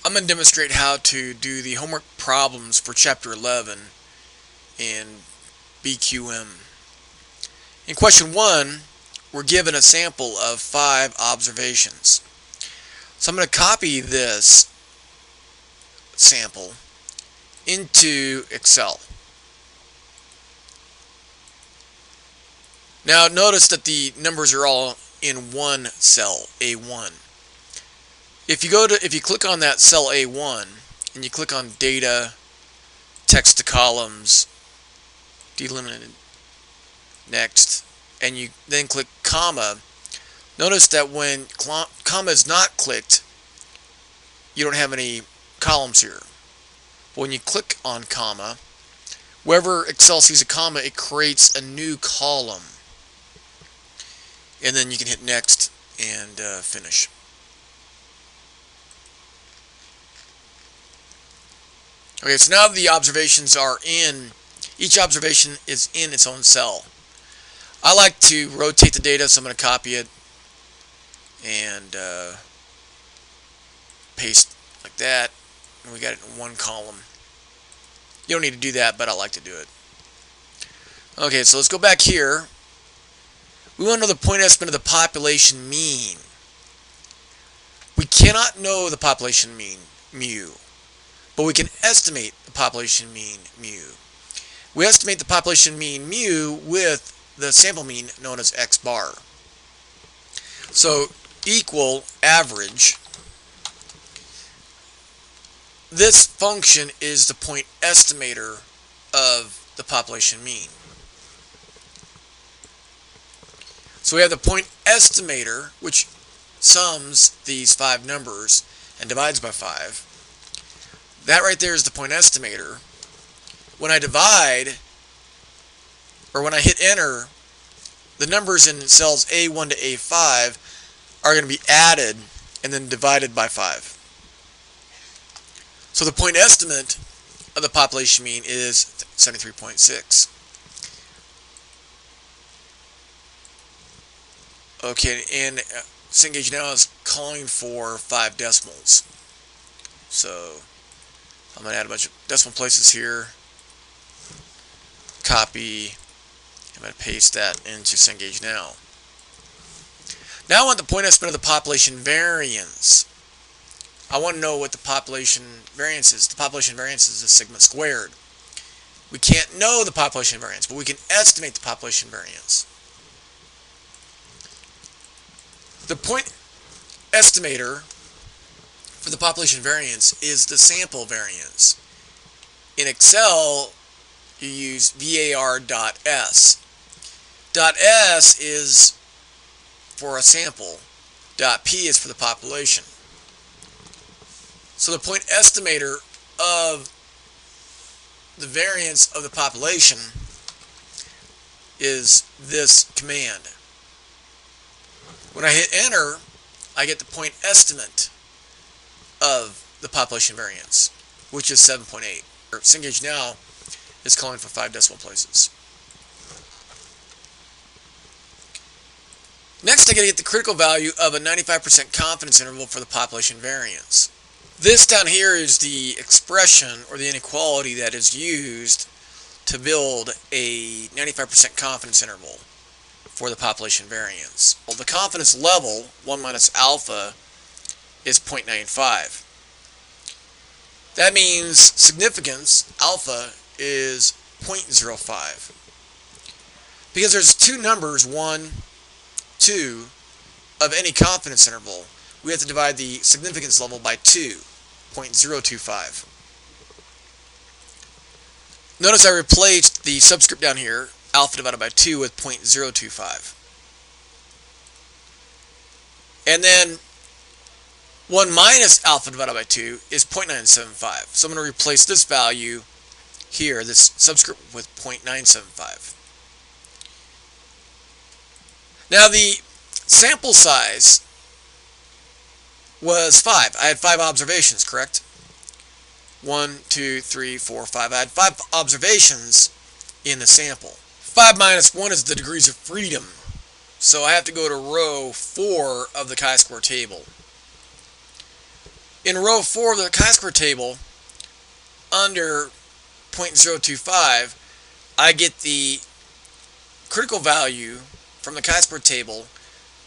I'm going to demonstrate how to do the homework problems for Chapter 11 in BQM. In question 1, we're given a sample of 5 observations. So I'm going to copy this sample into Excel. Now notice that the numbers are all in one cell, A1. If you click on that cell A1 and you click on data, text to columns, delimited, next, and you then click comma, notice that when comma is not clicked, you don't have any columns here. But when you click on comma, wherever Excel sees a comma, it creates a new column. And then you can hit next and finish. Okay, so now the observations are in, each observation is in its own cell. I like to rotate the data, so I'm going to copy it and paste like that, and we got it in one column. You don't need to do that, but I like to do it. Okay, so let's go back here. We want to know the point estimate of the population mean. We cannot know the population mean, mu, but we can estimate the population mean, mu. We estimate the population mean, mu, with the sample mean known as x bar. So equal average. This function is the point estimator of the population mean. So we have the point estimator, which sums these 5 numbers and divides by 5. That right there is the point estimator. When I divide, or when I hit enter, the numbers in cells A1 to A5 are going to be added and then divided by 5. So the point estimate of the population mean is 73.6. Okay, and Cengage now is calling for 5 decimals. So I'm going to add a bunch of decimal places here. Copy. I'm going to paste that into Cengage now. Now I want the point estimate of the population variance. I want to know what the population variance is. The population variance is a sigma squared. We can't know the population variance, but we can estimate the population variance. The point estimator for the population variance is the sample variance. In Excel, you use var.s. .s is for a sample. .p is for the population. So the point estimator of the variance of the population is this command. When I hit enter, I get the point estimate of the population variance, which is 7.8. Cengage now is calling for 5 decimal places. Next, I got to get the critical value of a 95% confidence interval for the population variance. This down here is the expression or the inequality that is used to build a 95% confidence interval for the population variance. Well, the confidence level, 1 minus alpha, is 0.95. That means significance, alpha, is 0.05. Because there's 2 numbers, 1, 2, of any confidence interval, we have to divide the significance level by 2, 0.025. Notice I replaced the subscript down here, alpha divided by 2, with 0.025. And then 1 minus alpha divided by 2 is 0.975. So I'm going to replace this value here, this subscript, with 0.975. Now the sample size was 5. I had 5 observations, correct? 1, 2, 3, 4, 5. I had 5 observations in the sample. 5 minus 1 is the degrees of freedom. So I have to go to row 4 of the chi-square table. In row 4 of the chi-square table, under 0.025, I get the critical value from the chi-square table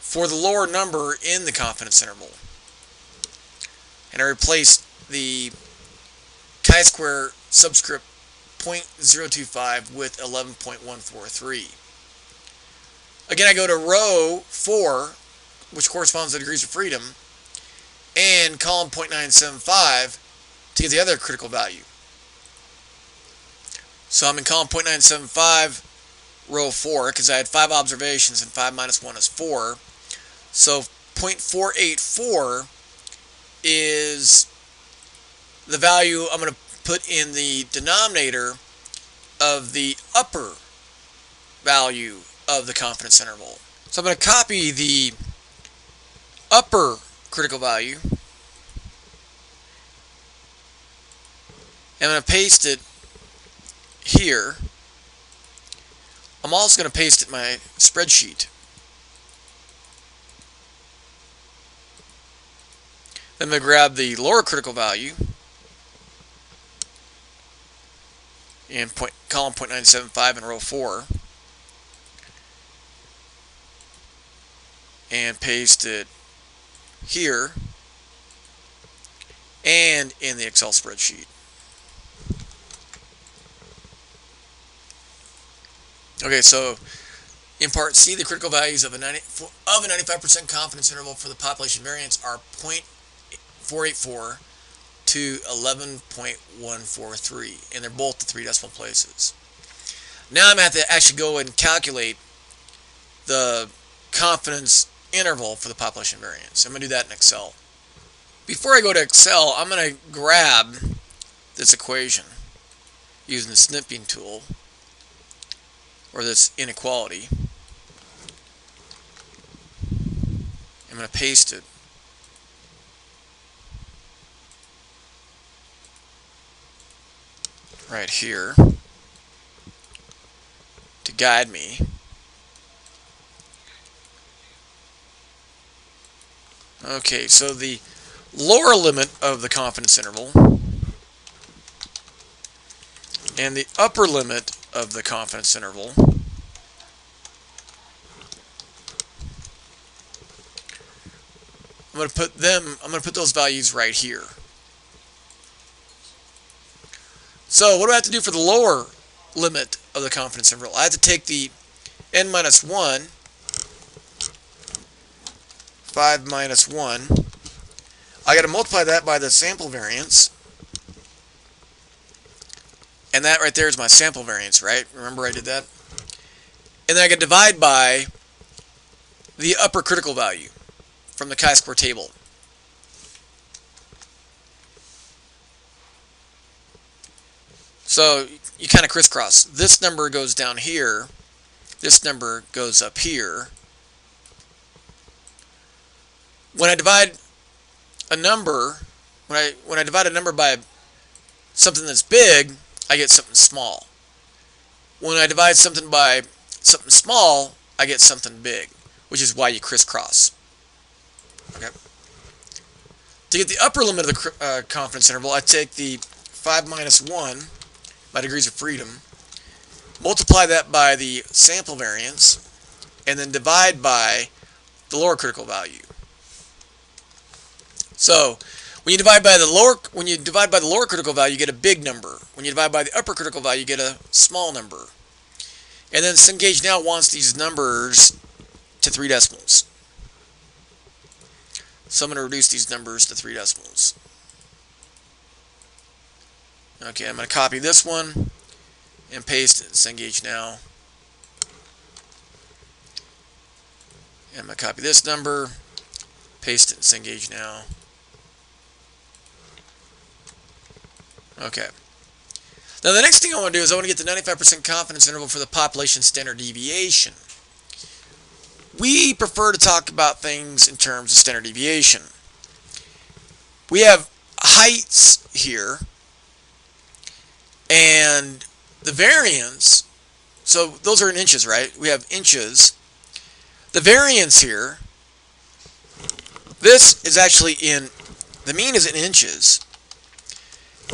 for the lower number in the confidence interval. And I replace the chi-square subscript 0.025 with 11.143. Again, I go to row 4, which corresponds to degrees of freedom, and column 0.975 to get the other critical value. So I'm in column 0.975, row 4, because I had 5 observations and 5 minus 1 is 4. So 0.484 is the value I'm going to put in the denominator of the upper value of the confidence interval. So I'm going to copy the upper critical value. I'm going to paste it here. I'm also going to paste it in my spreadsheet. Then I'm going to grab the lower critical value in column 0.975 in row 4 and paste it here and in the Excel spreadsheet. Okay, so in part C, the critical values of a 95% confidence interval for the population variance are 0.484 to 11.143, and they're both the 3 decimal places. Now I'm going to have to actually go and calculate the confidence interval for the population variance. I'm going to do that in Excel. Before I go to Excel, I'm going to grab this equation using the snipping tool, or this inequality. I'm going to paste it. Right here to guide me. Okay, so the lower limit of the confidence interval and the upper limit of the confidence interval I'm going to put those values right here. So what do I have to do for the lower limit of the confidence interval? I have to take the n minus 1, 5 minus 1. I got to multiply that by the sample variance. And that right there is my sample variance, right? Remember I did that? And then I can divide by the upper critical value from the chi-square table. So you kind of crisscross. This number goes down here. This number goes up here. When I divide a number, when I divide a number by something that's big, I get something small. When I divide something by something small, I get something big, which is why you crisscross. Okay. To get the upper limit of the confidence interval, I take the 5 minus 1, my degrees of freedom, multiply that by the sample variance, and then divide by the lower critical value. So when you divide by the lower critical value, you get a big number. When you divide by the upper critical value, you get a small number. And then Cengage now wants these numbers to 3 decimals. So I'm going to reduce these numbers to 3 decimals. Okay, I'm going to copy this one and paste it in Cengage now. And I'm going to copy this number, paste it in Cengage now. Okay. Now the next thing I want to do is I want to get the 95% confidence interval for the population standard deviation. We prefer to talk about things in terms of standard deviation. We have heights here, and the variance, so those are in inches, right? We have inches. The variance here, this is actually in the mean is in inches,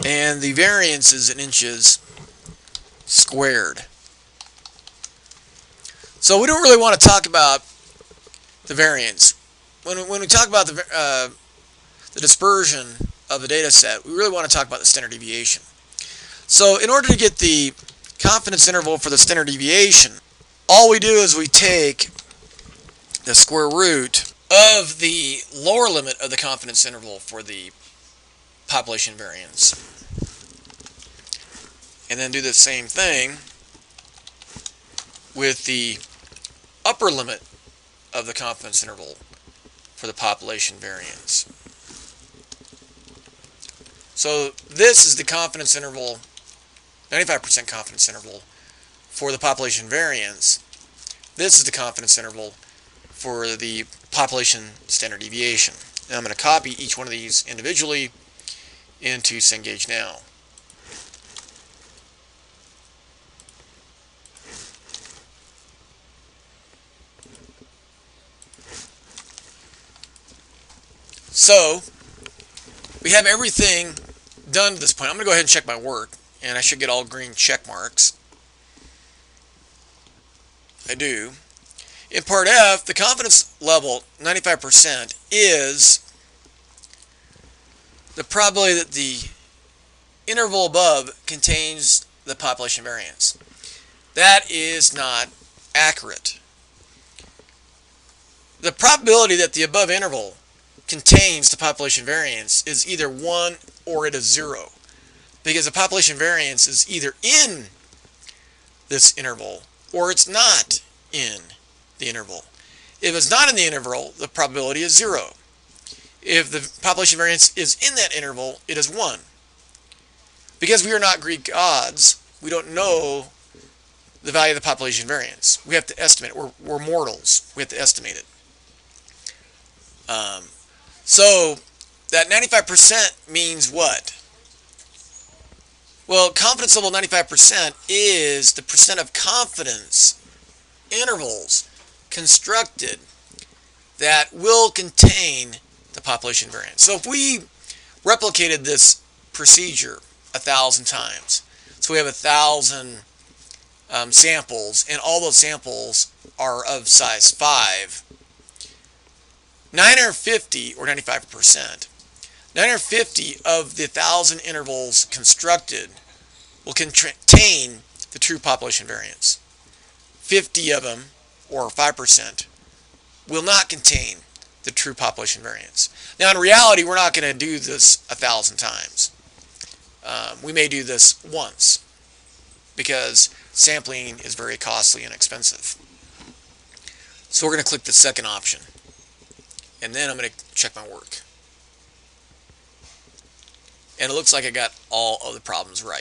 and the variance is in inches squared. So we don't really want to talk about the variance. When we talk about the dispersion of the data set, we really want to talk about the standard deviation. So in order to get the confidence interval for the standard deviation, all we do is we take the square root of the lower limit of the confidence interval for the population variance, and then do the same thing with the upper limit of the confidence interval for the population variance. So this is the confidence interval, 95% confidence interval for the population variance. This is the confidence interval for the population standard deviation. And I'm going to copy each one of these individually into Cengage Now. So we have everything done to this point. I'm going to go ahead and check my work, and I should get all green check marks. I do. In part F, the confidence level, 95%, is the probability that the interval above contains the population variance. That is not accurate. The probability that the above interval contains the population variance is either 1 or it is 0, because the population variance is either in this interval or it's not in the interval. If it's not in the interval, the probability is 0. If the population variance is in that interval, it is 1. Because we are not Greek gods, we don't know the value of the population variance. We have to estimate it. We're mortals. We have to estimate it. So that 95% means what? Well, confidence level 95% is the percent of confidence intervals constructed that will contain the population variance. So if we replicated this procedure 1,000 times, so we have 1,000 samples, and all those samples are of size 5, 950, or 95%, 950 of the 1,000 intervals constructed will contain the true population variance. 50 of them, or 5%, will not contain the true population variance. Now, in reality, we're not going to do this 1,000 times. We may do this once, because sampling is very costly and expensive. So we're going to click the second option, and then I'm going to check my work. And it looks like I got all of the problems right.